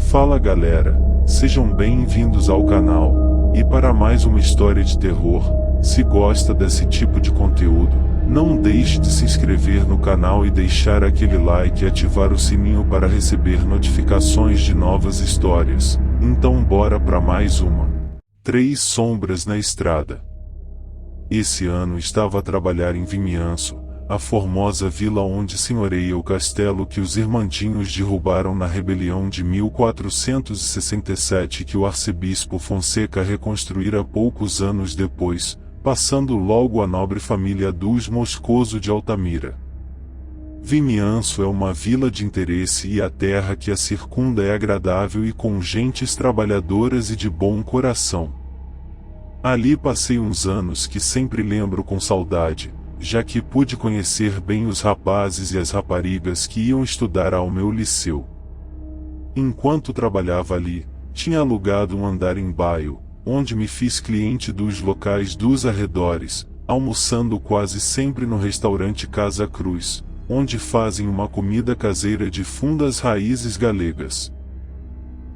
Fala galera, sejam bem-vindos ao canal, e para mais uma história de terror. Se gosta desse tipo de conteúdo, não deixe de se inscrever no canal e deixar aquele like e ativar o sininho para receber notificações de novas histórias. Então bora para mais uma. 3 sombras na estrada. Esse ano estava a trabalhar em Vimianço, a formosa vila onde senhoreia o castelo que os irmãdinhos derrubaram na rebelião de 1467 que o arcebispo Fonseca reconstruíra poucos anos depois, passando logo a nobre família dos Moscoso de Altamira. Vimianço é uma vila de interesse e a terra que a circunda é agradável e com gentes trabalhadoras e de bom coração. Ali passei uns anos que sempre lembro com saudade, já que pude conhecer bem os rapazes e as raparigas que iam estudar ao meu liceu. Enquanto trabalhava ali, tinha alugado um andar em bairro, onde me fiz cliente dos locais dos arredores, almoçando quase sempre no restaurante Casa Cruz, onde fazem uma comida caseira de fundas raízes galegas.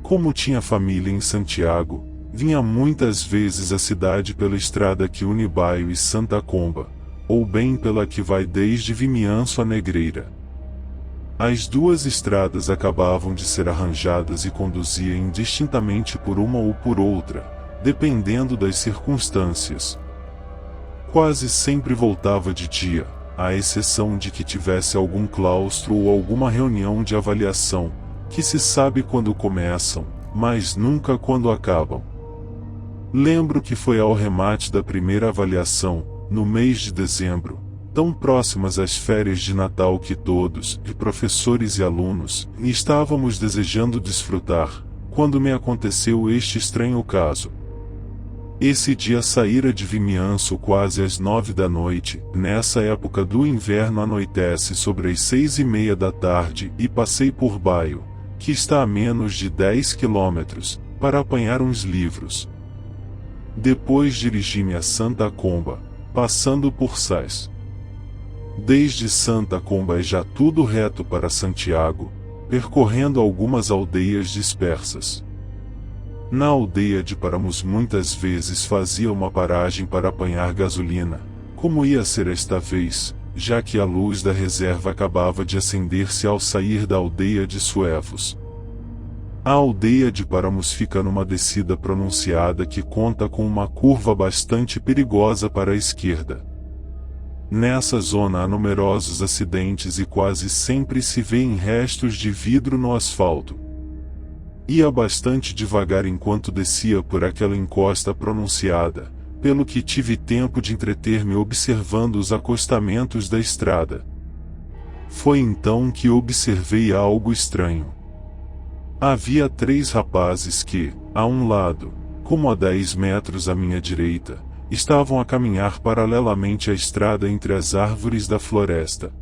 Como tinha família em Santiago, vinha muitas vezes à cidade pela estrada que une Baio e Santa Comba, ou bem pela que vai desde Vimianço a Negreira. As duas estradas acabavam de ser arranjadas e conduzia indistintamente por uma ou por outra, dependendo das circunstâncias. Quase sempre voltava de dia, à exceção de que tivesse algum claustro ou alguma reunião de avaliação, que se sabe quando começam, mas nunca quando acabam. Lembro que foi ao remate da primeira avaliação, no mês de dezembro, tão próximas às férias de Natal que todos, professores e alunos, estávamos desejando desfrutar, quando me aconteceu este estranho caso. Esse dia saíra de Vimianço quase às 9 da noite, nessa época do inverno anoitece sobre as 6:30 da tarde e passei por Baio, que está a menos de 10 quilômetros, para apanhar uns livros. Depois dirigi-me a Santa Comba, passando por Sais. Desde Santa Comba é já tudo reto para Santiago, percorrendo algumas aldeias dispersas. Na aldeia de Paramos muitas vezes fazia uma paragem para apanhar gasolina, como ia ser esta vez, já que a luz da reserva acabava de acender-se ao sair da aldeia de Suevos. A aldeia de Paramos fica numa descida pronunciada que conta com uma curva bastante perigosa para a esquerda. Nessa zona há numerosos acidentes e quase sempre se vêem restos de vidro no asfalto. Ia bastante devagar enquanto descia por aquela encosta pronunciada, pelo que tive tempo de entreter-me observando os acostamentos da estrada. Foi então que observei algo estranho. Havia 3 rapazes que, a um lado, como a 10 metros à minha direita, estavam a caminhar paralelamente à estrada entre as árvores da floresta.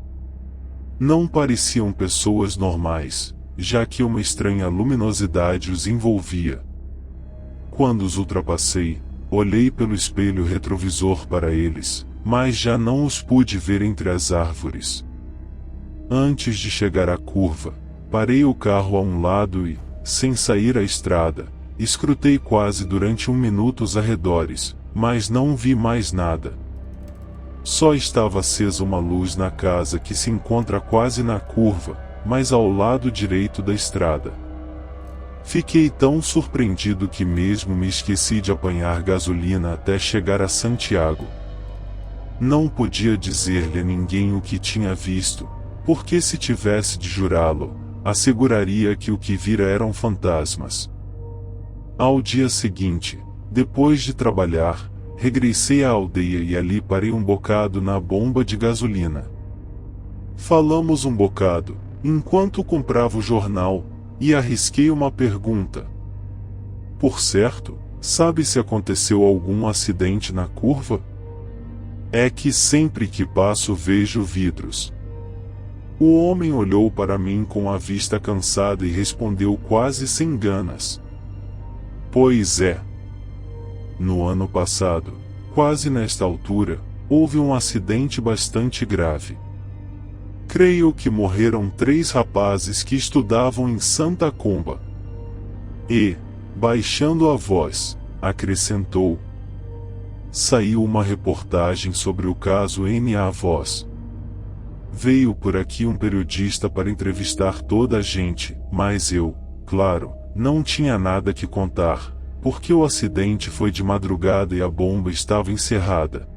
Não pareciam pessoas normais, já que uma estranha luminosidade os envolvia. Quando os ultrapassei, olhei pelo espelho retrovisor para eles, mas já não os pude ver entre as árvores. Antes de chegar à curva, parei o carro a um lado e, sem sair à estrada, escrutei quase durante 1 minuto os arredores, mas não vi mais nada. Só estava acesa uma luz na casa que se encontra quase na curva, mas ao lado direito da estrada. Fiquei tão surpreendido que mesmo me esqueci de apanhar gasolina até chegar a Santiago. Não podia dizer-lhe a ninguém o que tinha visto, porque se tivesse de jurá-lo, asseguraria que o que vira eram fantasmas. Ao dia seguinte, depois de trabalhar, regressei à aldeia e ali parei um bocado na bomba de gasolina. Falamos um bocado, enquanto comprava o jornal, e arrisquei uma pergunta. Por certo, sabe se aconteceu algum acidente na curva? É que sempre que passo vejo vidros. O homem olhou para mim com a vista cansada e respondeu quase sem ganas. Pois é. No ano passado, quase nesta altura, houve um acidente bastante grave. Creio que morreram 3 rapazes que estudavam em Santa Comba. E, baixando a voz, acrescentou: saiu uma reportagem sobre o caso N.A. Voz. Veio por aqui um periodista para entrevistar toda a gente, mas eu, claro, não tinha nada que contar, porque o acidente foi de madrugada e a bomba estava encerrada.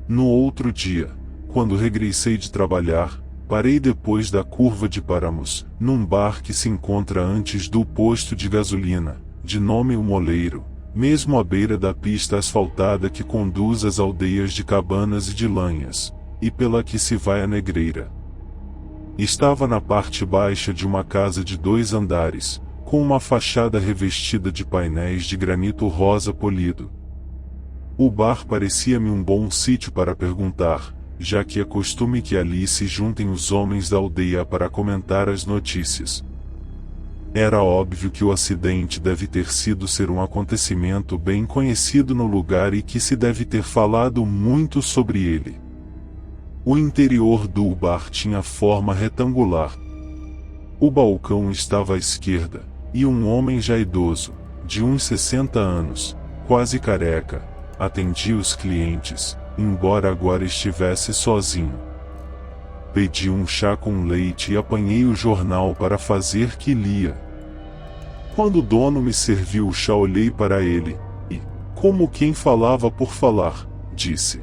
No outro dia, quando regressei de trabalhar, parei depois da curva de Paramos, num bar que se encontra antes do posto de gasolina, de nome O Moleiro, mesmo à beira da pista asfaltada que conduz às aldeias de Cabanas e de Lanhas, e pela que se vai a Negreira. Estava na parte baixa de uma casa de 2 andares, com uma fachada revestida de painéis de granito rosa polido. O bar parecia-me um bom sítio para perguntar, já que é costume que ali se juntem os homens da aldeia para comentar as notícias. Era óbvio que o acidente deve ter sido um acontecimento bem conhecido no lugar e que se deve ter falado muito sobre ele. O interior do bar tinha forma retangular. O balcão estava à esquerda, e um homem já idoso, de uns 60 anos, quase careca, atendia os clientes, embora agora estivesse sozinho. Pedi um chá com leite e apanhei o jornal para fazer que lia. Quando o dono me serviu o chá, olhei para ele, e, como quem falava por falar, disse: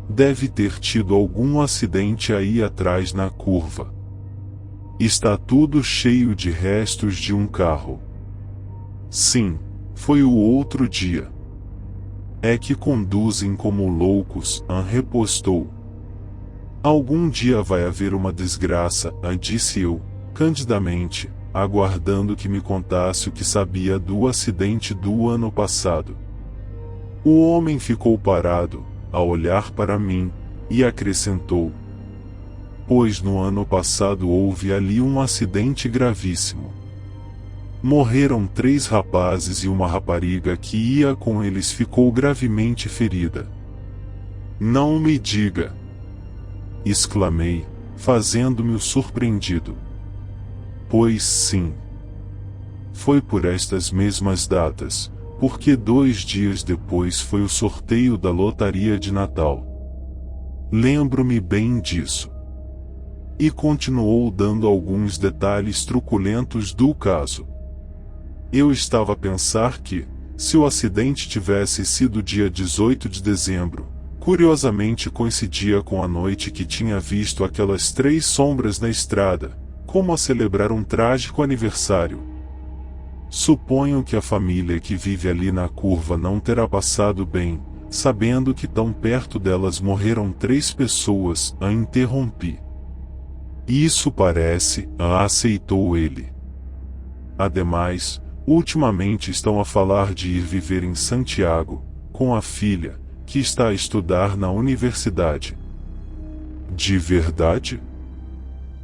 deve ter tido algum acidente aí atrás na curva. Está tudo cheio de restos de um carro. Sim, foi o outro dia. É que conduzem como loucos, repostou. Algum dia vai haver uma desgraça, disse eu, candidamente, aguardando que me contasse o que sabia do acidente do ano passado. O homem ficou parado, a olhar para mim, e acrescentou: pois no ano passado houve ali um acidente gravíssimo. Morreram 3 rapazes e uma rapariga que ia com eles ficou gravemente ferida. Não me diga! Exclamei, fazendo-me o surpreendido. Pois sim. Foi por estas mesmas datas, porque 2 dias depois foi o sorteio da lotaria de Natal. Lembro-me bem disso. E continuou dando alguns detalhes truculentos do caso. Eu estava a pensar que, se o acidente tivesse sido dia 18 de dezembro, curiosamente coincidia com a noite que tinha visto aquelas 3 sombras na estrada, como a celebrar um trágico aniversário. Suponho que a família que vive ali na curva não terá passado bem, sabendo que tão perto delas morreram 3 pessoas, interrompi. Isso parece, aceitou ele. Ademais, ultimamente estão a falar de ir viver em Santiago, com a filha, que está a estudar na universidade. De verdade?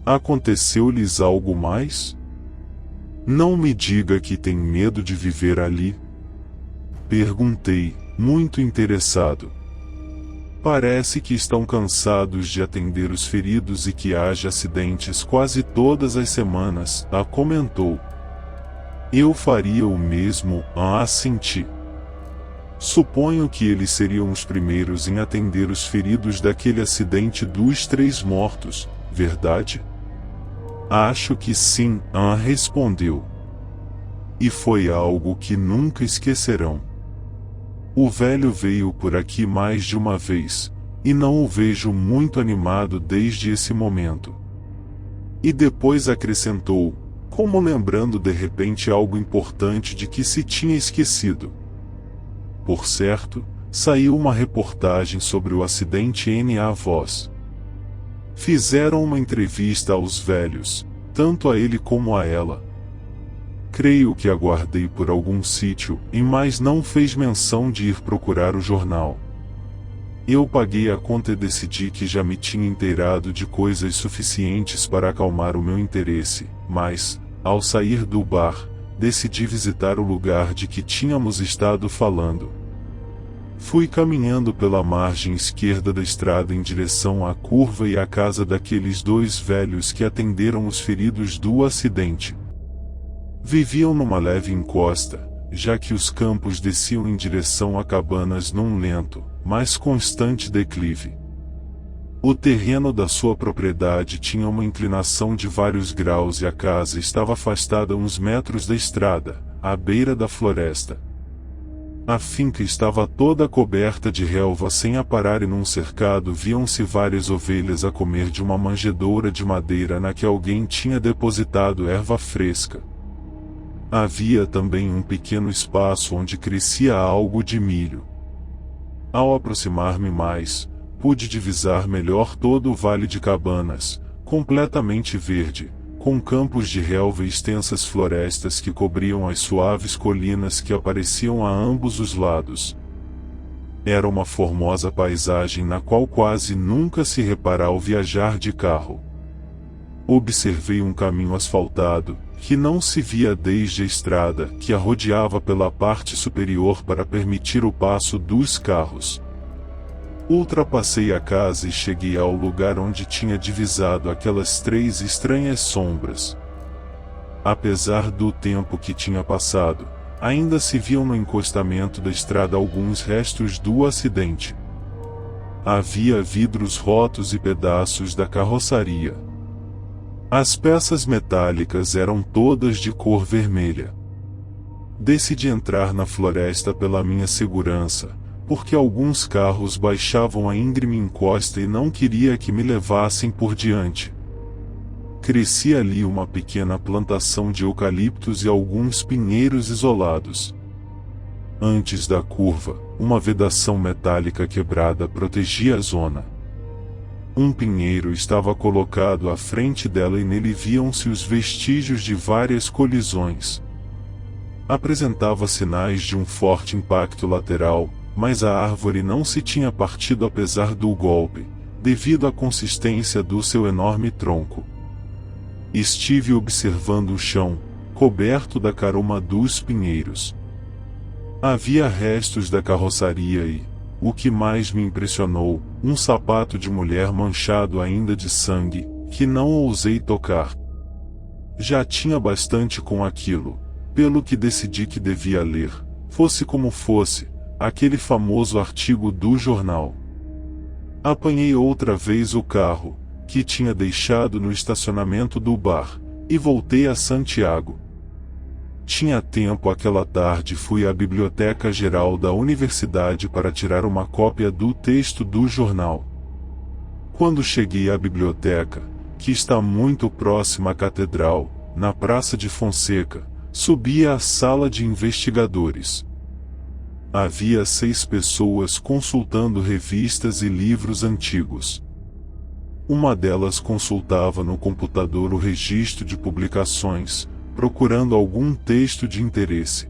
Aconteceu-lhes algo mais? Não me diga que tem medo de viver ali. Perguntei, muito interessado. Parece que estão cansados de atender os feridos e que haja acidentes quase todas as semanas, comentou. Eu faria o mesmo, assenti. Suponho que eles seriam os primeiros em atender os feridos daquele acidente dos 3 mortos, verdade? Acho que sim, respondeu. E foi algo que nunca esquecerão. O velho veio por aqui mais de uma vez, e não o vejo muito animado desde esse momento. E depois acrescentou, como lembrando de repente algo importante de que se tinha esquecido. Por certo, saiu uma reportagem sobre o acidente N.A. Voz. Fizeram uma entrevista aos velhos, tanto a ele como a ela. Creio que aguardei por algum sítio, mas não fez menção de ir procurar o jornal. Eu paguei a conta e decidi que já me tinha inteirado de coisas suficientes para acalmar o meu interesse, mas, ao sair do bar, decidi visitar o lugar de que tínhamos estado falando. Fui caminhando pela margem esquerda da estrada em direção à curva e à casa daqueles 2 velhos que atenderam os feridos do acidente. Viviam numa leve encosta, já que os campos desciam em direção a cabanas num lento, mas constante declive. O terreno da sua propriedade tinha uma inclinação de vários graus e a casa estava afastada uns metros da estrada, à beira da floresta. A finca estava toda coberta de relva sem aparar e num cercado viam-se várias ovelhas a comer de uma manjedoura de madeira na que alguém tinha depositado erva fresca. Havia também um pequeno espaço onde crescia algo de milho. Ao aproximar-me mais, pude divisar melhor todo o vale de Cabanas, completamente verde, com campos de relva e extensas florestas que cobriam as suaves colinas que apareciam a ambos os lados. Era uma formosa paisagem na qual quase nunca se repara ao viajar de carro. Observei um caminho asfaltado, que não se via desde a estrada que a rodeava pela parte superior para permitir o passo dos carros. Ultrapassei a casa e cheguei ao lugar onde tinha divisado aquelas 3 estranhas sombras. Apesar do tempo que tinha passado, ainda se viam no encostamento da estrada alguns restos do acidente. Havia vidros rotos e pedaços da carroçaria. As peças metálicas eram todas de cor vermelha. Decidi entrar na floresta pela minha segurança, porque alguns carros baixavam a íngreme encosta e não queria que me levassem por diante. Crescia ali uma pequena plantação de eucaliptos e alguns pinheiros isolados. Antes da curva, uma vedação metálica quebrada protegia a zona. Um pinheiro estava colocado à frente dela e nele viam-se os vestígios de várias colisões. Apresentava sinais de um forte impacto lateral, mas a árvore não se tinha partido apesar do golpe, devido à consistência do seu enorme tronco. Estive observando o chão, coberto da caroma dos pinheiros. Havia restos da carroçaria e, o que mais me impressionou, um sapato de mulher manchado ainda de sangue, que não ousei tocar. Já tinha bastante com aquilo, pelo que decidi que devia ler, fosse como fosse, aquele famoso artigo do jornal. Apanhei outra vez o carro, que tinha deixado no estacionamento do bar, e voltei a Santiago. Tinha tempo aquela tarde e fui à Biblioteca Geral da Universidade para tirar uma cópia do texto do jornal. Quando cheguei à biblioteca, que está muito próxima à catedral, na Praça de Fonseca, subi à sala de investigadores. Havia 6 pessoas consultando revistas e livros antigos. Uma delas consultava no computador o registro de publicações, procurando algum texto de interesse.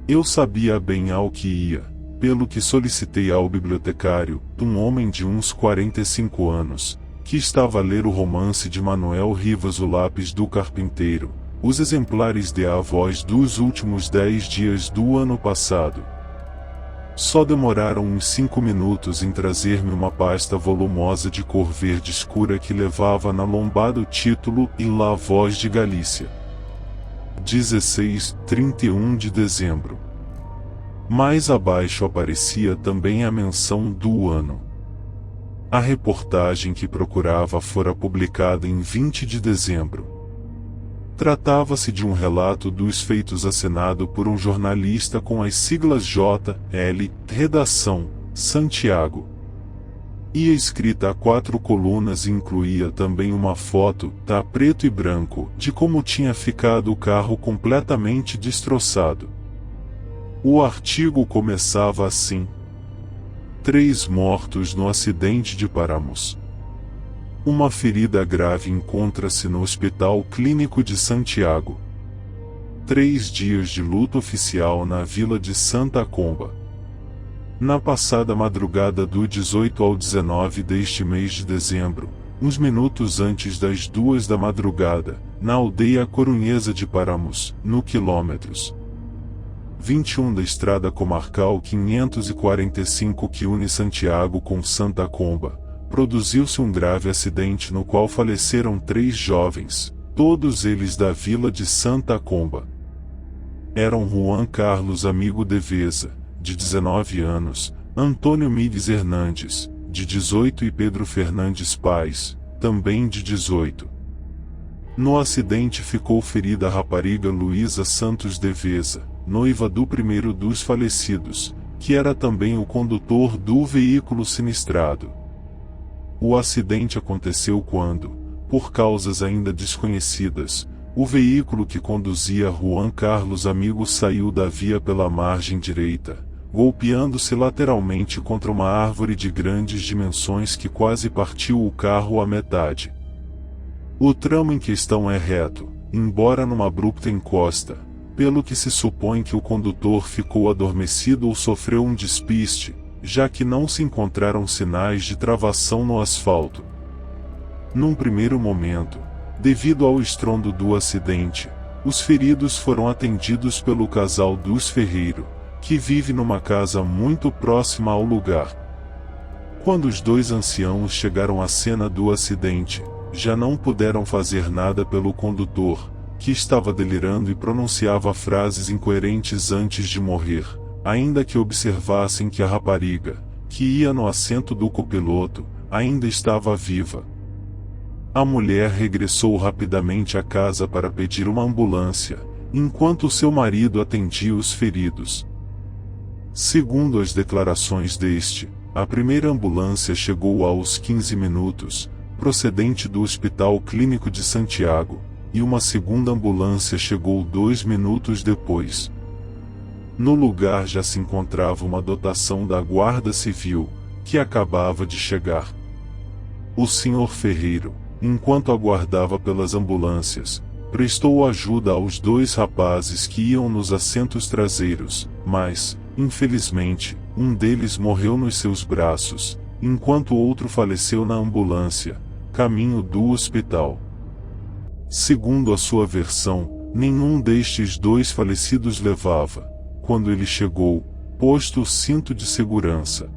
Eu sabia bem ao que ia, pelo que solicitei ao bibliotecário, um homem de uns 45 anos, que estava a ler o romance de Manuel Rivas O Lápis do Carpinteiro, os exemplares de A Voz dos últimos 10 dias do ano passado. Só demoraram uns 5 minutos em trazer-me uma pasta volumosa de cor verde escura que levava na lombada o título e La Voz de Galícia. 31 de dezembro. Mais abaixo aparecia também a menção do ano. A reportagem que procurava fora publicada em 20 de dezembro. Tratava-se de um relato dos feitos assinado por um jornalista com as siglas J.L., Redação, Santiago. Ia escrita a 4 colunas e incluía também uma foto, a preto e branco, de como tinha ficado o carro completamente destroçado. O artigo começava assim: 3 mortos no acidente de Paramos. Uma ferida grave encontra-se no Hospital Clínico de Santiago. 3 dias de luto oficial na vila de Santa Comba. Na passada madrugada do 18 ao 19 deste mês de dezembro, uns minutos antes das 2 da madrugada, na aldeia corunhesa de Paramos, no quilômetros 21 da estrada comarcal 545 que une Santiago com Santa Comba, produziu-se um grave acidente no qual faleceram 3 jovens, todos eles da vila de Santa Comba. Eram Juan Carlos Amigo Deveza, de 19 anos, Antônio Migues Hernandes, de 18 e Pedro Fernandes Paz, também de 18. No acidente ficou ferida a rapariga Luísa Santos Deveza, noiva do primeiro dos falecidos, que era também o condutor do veículo sinistrado. O acidente aconteceu quando, por causas ainda desconhecidas, o veículo que conduzia Juan Carlos Amigo saiu da via pela margem direita, golpeando-se lateralmente contra uma árvore de grandes dimensões que quase partiu o carro à metade. O tramo em questão é reto, embora numa abrupta encosta, pelo que se supõe que o condutor ficou adormecido ou sofreu um despiste, já que não se encontraram sinais de travação no asfalto. Num primeiro momento, devido ao estrondo do acidente, os feridos foram atendidos pelo casal dos Ferreiro, que vive numa casa muito próxima ao lugar. Quando os dois anciãos chegaram à cena do acidente, já não puderam fazer nada pelo condutor, que estava delirando e pronunciava frases incoerentes antes de morrer, ainda que observassem que a rapariga, que ia no assento do copiloto, ainda estava viva. A mulher regressou rapidamente à casa para pedir uma ambulância, enquanto seu marido atendia os feridos. Segundo as declarações deste, a primeira ambulância chegou aos 15 minutos, procedente do Hospital Clínico de Santiago, e uma segunda ambulância chegou 2 minutos depois. No lugar já se encontrava uma dotação da Guarda Civil, que acabava de chegar. O Sr. Ferreiro, enquanto aguardava pelas ambulâncias, prestou ajuda aos 2 rapazes que iam nos assentos traseiros, mas, infelizmente, um deles morreu nos seus braços, enquanto o outro faleceu na ambulância, caminho do hospital. Segundo a sua versão, nenhum destes 2 falecidos levava, quando ele chegou, posto o cinto de segurança.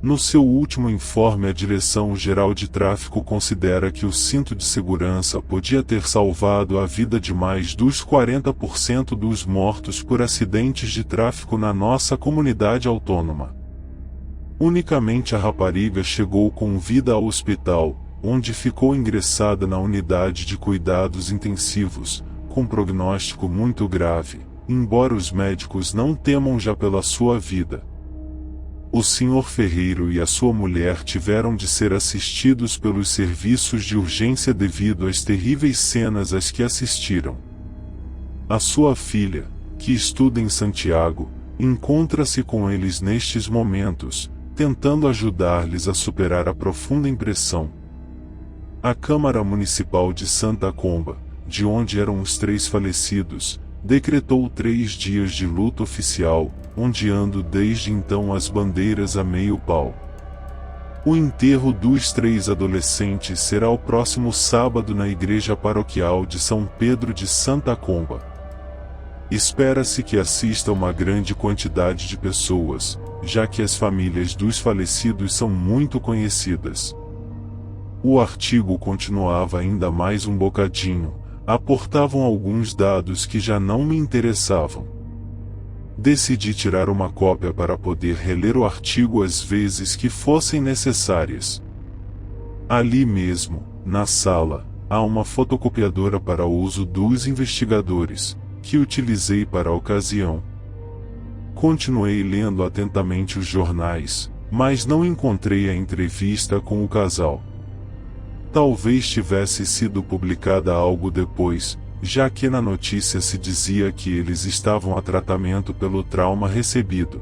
No seu último informe, a Direção-Geral de Tráfico considera que o cinto de segurança podia ter salvado a vida de mais dos 40% dos mortos por acidentes de tráfico na nossa comunidade autônoma. Unicamente a rapariga chegou com vida ao hospital, onde ficou ingressada na unidade de cuidados intensivos, com prognóstico muito grave, embora os médicos não temam já pela sua vida. O Sr. Ferreiro e a sua mulher tiveram de ser assistidos pelos serviços de urgência devido às terríveis cenas às que assistiram. A sua filha, que estuda em Santiago, encontra-se com eles nestes momentos, tentando ajudar-lhes a superar a profunda impressão. A Câmara Municipal de Santa Comba, de onde eram os 3 falecidos, decretou 3 dias de luto oficial, ondeando desde então as bandeiras a meio pau. O enterro dos 3 adolescentes será o próximo sábado na Igreja Paroquial de São Pedro de Santa Comba. Espera-se que assista uma grande quantidade de pessoas, já que as famílias dos falecidos são muito conhecidas. O artigo continuava ainda mais um bocadinho, aportavam alguns dados que já não me interessavam. Decidi tirar uma cópia para poder reler o artigo às vezes que fossem necessárias. Ali mesmo, na sala, há uma fotocopiadora para uso dos investigadores, que utilizei para a ocasião. Continuei lendo atentamente os jornais, mas não encontrei a entrevista com o casal. Talvez tivesse sido publicada algo depois, já que na notícia se dizia que eles estavam a tratamento pelo trauma recebido.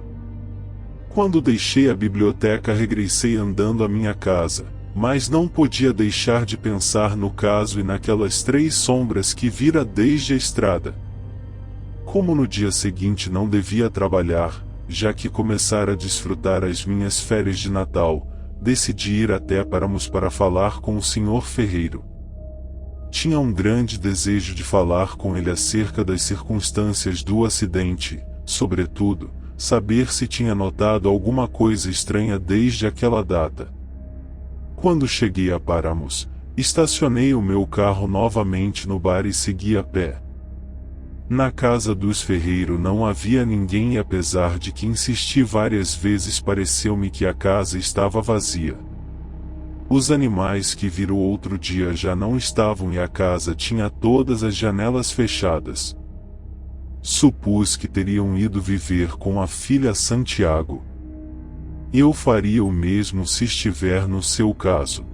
Quando deixei a biblioteca, regressei andando à minha casa, mas não podia deixar de pensar no caso e naquelas 3 sombras que vira desde a estrada. Como no dia seguinte não devia trabalhar, já que começara a desfrutar as minhas férias de Natal, decidi ir até Paramos para falar com o Sr. Ferreiro. Tinha um grande desejo de falar com ele acerca das circunstâncias do acidente, sobretudo, saber se tinha notado alguma coisa estranha desde aquela data. Quando cheguei a Paramos, Estacionei o meu carro novamente no bar e segui a pé. Na casa dos Ferreiro não havia ninguém e apesar de que insisti várias vezes pareceu-me que a casa estava vazia. Os animais que viram outro dia já não estavam e a casa tinha todas as janelas fechadas. Supus que teriam ido viver com a filha Santiago. Eu faria o mesmo se estiver no seu caso.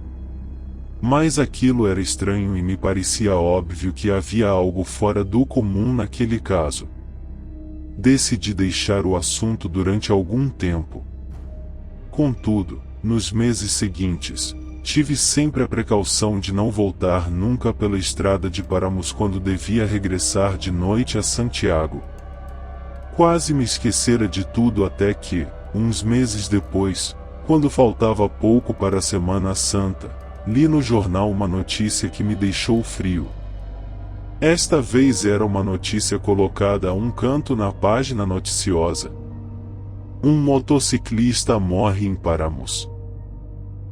Mas aquilo era estranho e me parecia óbvio que havia algo fora do comum naquele caso. Decidi deixar o assunto durante algum tempo. Contudo, nos meses seguintes, tive sempre a precaução de não voltar nunca pela estrada de Paramus quando devia regressar de noite a Santiago. Quase me esquecera de tudo até que, uns meses depois, quando faltava pouco para a Semana Santa, li no jornal uma notícia que me deixou frio. Esta vez era uma notícia colocada a um canto na página noticiosa. Um motociclista morre em Paramus.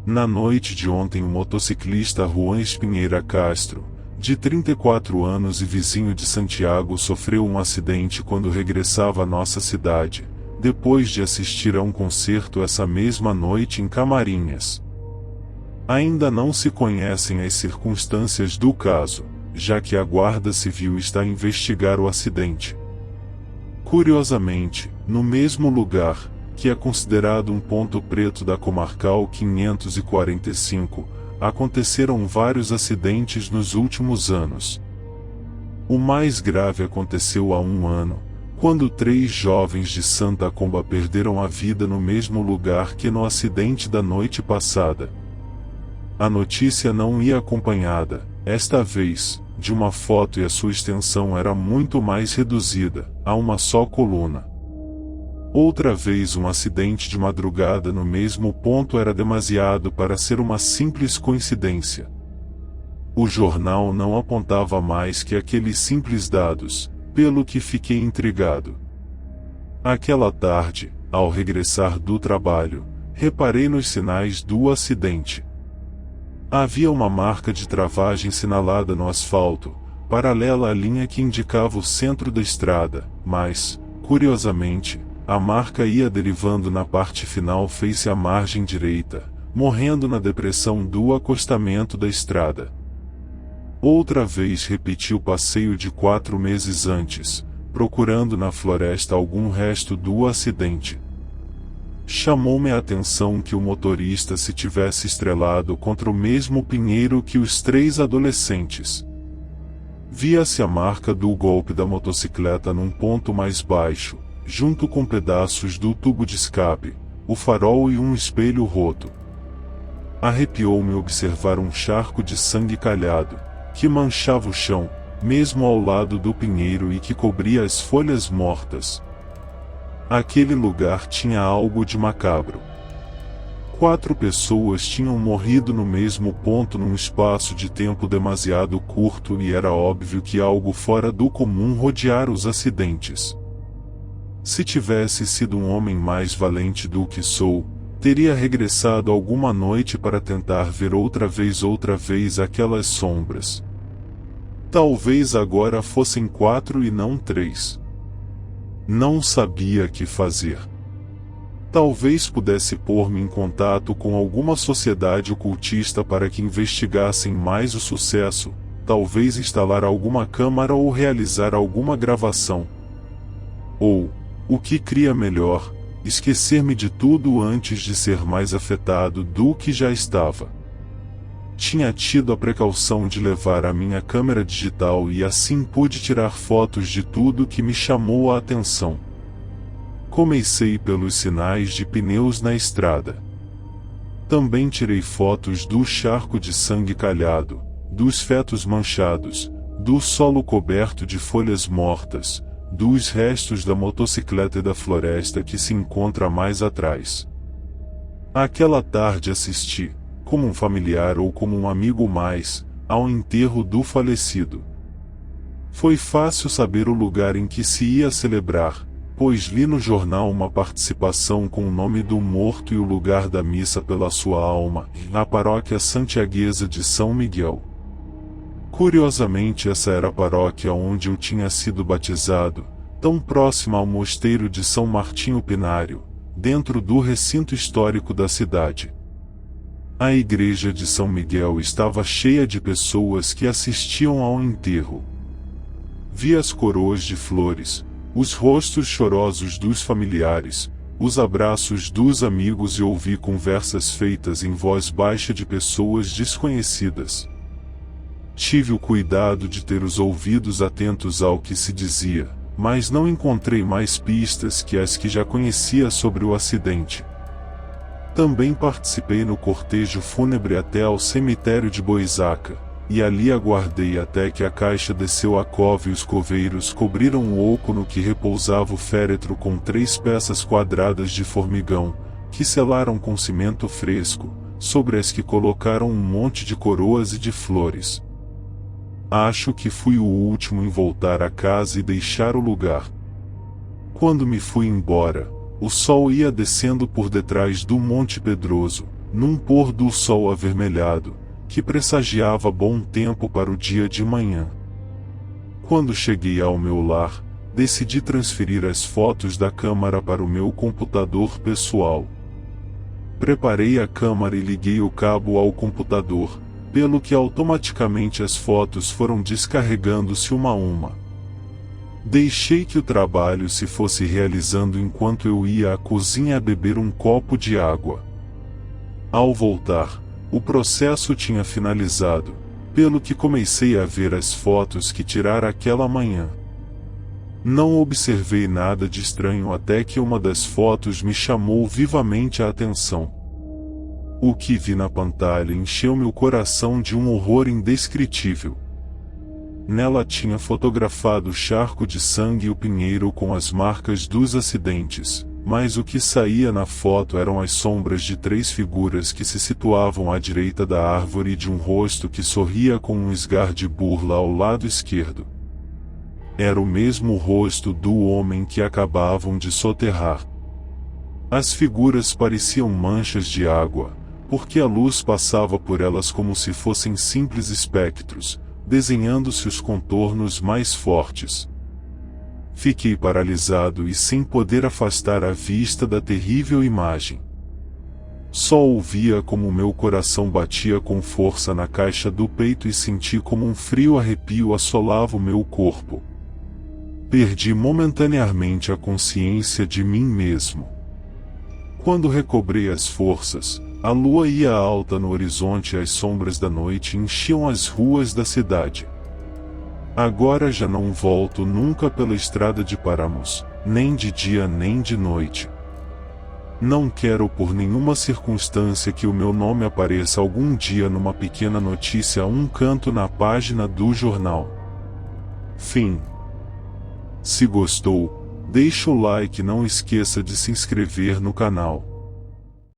Na noite de ontem o motociclista Juan Espinheira Castro, de 34 anos e vizinho de Santiago sofreu um acidente quando regressava à nossa cidade, depois de assistir a um concerto essa mesma noite em Camarinhas. Ainda não se conhecem as circunstâncias do caso, já que a Guarda Civil está a investigar o acidente. Curiosamente, no mesmo lugar, que é considerado um ponto preto da Comarcal 545, aconteceram vários acidentes nos últimos anos. O mais grave aconteceu há um ano, quando 3 jovens de Santa Comba perderam a vida no mesmo lugar que no acidente da noite passada. A notícia não ia acompanhada, esta vez, de uma foto e a sua extensão era muito mais reduzida, a uma só coluna. Outra vez um acidente de madrugada no mesmo ponto era demasiado para ser uma simples coincidência. O jornal não apontava mais que aqueles simples dados, pelo que fiquei intrigado. Aquela tarde, ao regressar do trabalho, reparei nos sinais do acidente. Havia uma marca de travagem sinalada no asfalto, paralela à linha que indicava o centro da estrada, mas, curiosamente, a marca ia derivando na parte final face à margem direita, morrendo na depressão do acostamento da estrada. Outra vez repeti o passeio de 4 meses antes, procurando na floresta algum resto do acidente. Chamou-me a atenção que o motorista se tivesse estrelado contra o mesmo pinheiro que os 3 adolescentes. Via-se a marca do golpe da motocicleta num ponto mais baixo, junto com pedaços do tubo de escape, o farol e um espelho roto. Arrepiou-me observar um charco de sangue calhado, que manchava o chão, mesmo ao lado do pinheiro e que cobria as folhas mortas. Aquele lugar tinha algo de macabro. 4 pessoas tinham morrido no mesmo ponto num espaço de tempo demasiado curto e era óbvio que algo fora do comum rodeara os acidentes. Se tivesse sido um homem mais valente do que sou, teria regressado alguma noite para tentar ver outra vez aquelas sombras. Talvez agora fossem 4 e não 3. Não sabia que fazer. Talvez pudesse pôr-me em contato com alguma sociedade ocultista para que investigassem mais o sucesso, talvez instalar alguma câmara ou realizar alguma gravação. Ou, o que cria melhor, esquecer-me de tudo antes de ser mais afetado do que já estava. Tinha tido a precaução de levar a minha câmera digital e assim pude tirar fotos de tudo que me chamou a atenção. Comecei pelos sinais de pneus na estrada. Também tirei fotos do charco de sangue calhado, dos fetos manchados, do solo coberto de folhas mortas, dos restos da motocicleta e da floresta que se encontra mais atrás. Aquela tarde assisti, como um familiar ou como um amigo mais, ao enterro do falecido. Foi fácil saber o lugar em que se ia celebrar, Depois li no jornal uma participação com o nome do morto e o lugar da missa pela sua alma, na paróquia santiaguesa de São Miguel. Curiosamente, essa era a paróquia onde eu tinha sido batizado, tão próxima ao mosteiro de São Martinho Pinário, dentro do recinto histórico da cidade. A igreja de São Miguel estava cheia de pessoas que assistiam ao enterro. Vi as coroas de flores, os rostos chorosos dos familiares, os abraços dos amigos e ouvi conversas feitas em voz baixa de pessoas desconhecidas. Tive o cuidado de ter os ouvidos atentos ao que se dizia, mas não encontrei mais pistas que as que já conhecia sobre o acidente. Também participei no cortejo fúnebre até ao cemitério de Boisaca, e ali aguardei até que a caixa desceu a cova e os coveiros cobriram o oco no que repousava o féretro com 3 peças quadradas de formigão, que selaram com cimento fresco, sobre as que colocaram um monte de coroas e de flores. Acho que fui o último em voltar a casa e deixar o lugar. Quando me fui embora, o sol ia descendo por detrás do Monte Pedroso, num pôr do sol avermelhado, que pressagiava bom tempo para o dia de manhã. Quando cheguei ao meu lar, decidi transferir as fotos da câmara para o meu computador pessoal. Preparei a câmara e liguei o cabo ao computador, pelo que automaticamente as fotos foram descarregando-se uma a uma. Deixei que o trabalho se fosse realizando enquanto eu ia à cozinha beber um copo de água. Ao voltar, o processo tinha finalizado, pelo que comecei a ver as fotos que tirara aquela manhã. Não observei nada de estranho até que uma das fotos me chamou vivamente a atenção. O que vi na pantalha encheu meu coração de um horror indescritível. Nela tinha fotografado o charco de sangue e o pinheiro com as marcas dos acidentes, mas o que saía na foto eram as sombras de 3 figuras que se situavam à direita da árvore e de um rosto que sorria com um esgar de burla ao lado esquerdo. Era o mesmo rosto do homem que acabavam de soterrar. As figuras pareciam manchas de água, porque a luz passava por elas como se fossem simples espectros, desenhando-se os contornos mais fortes. Fiquei paralisado e sem poder afastar a vista da terrível imagem. Só ouvia como meu coração batia com força na caixa do peito e senti como um frio arrepio assolava o meu corpo. Perdi momentaneamente a consciência de mim mesmo. Quando recobrei as forças, a lua ia alta no horizonte e as sombras da noite enchiam as ruas da cidade. Agora já não volto nunca pela estrada de Paramos, nem de dia nem de noite. Não quero por nenhuma circunstância que o meu nome apareça algum dia numa pequena notícia a um canto na página do jornal. Fim. Se gostou, deixa o like e não esqueça de se inscrever no canal.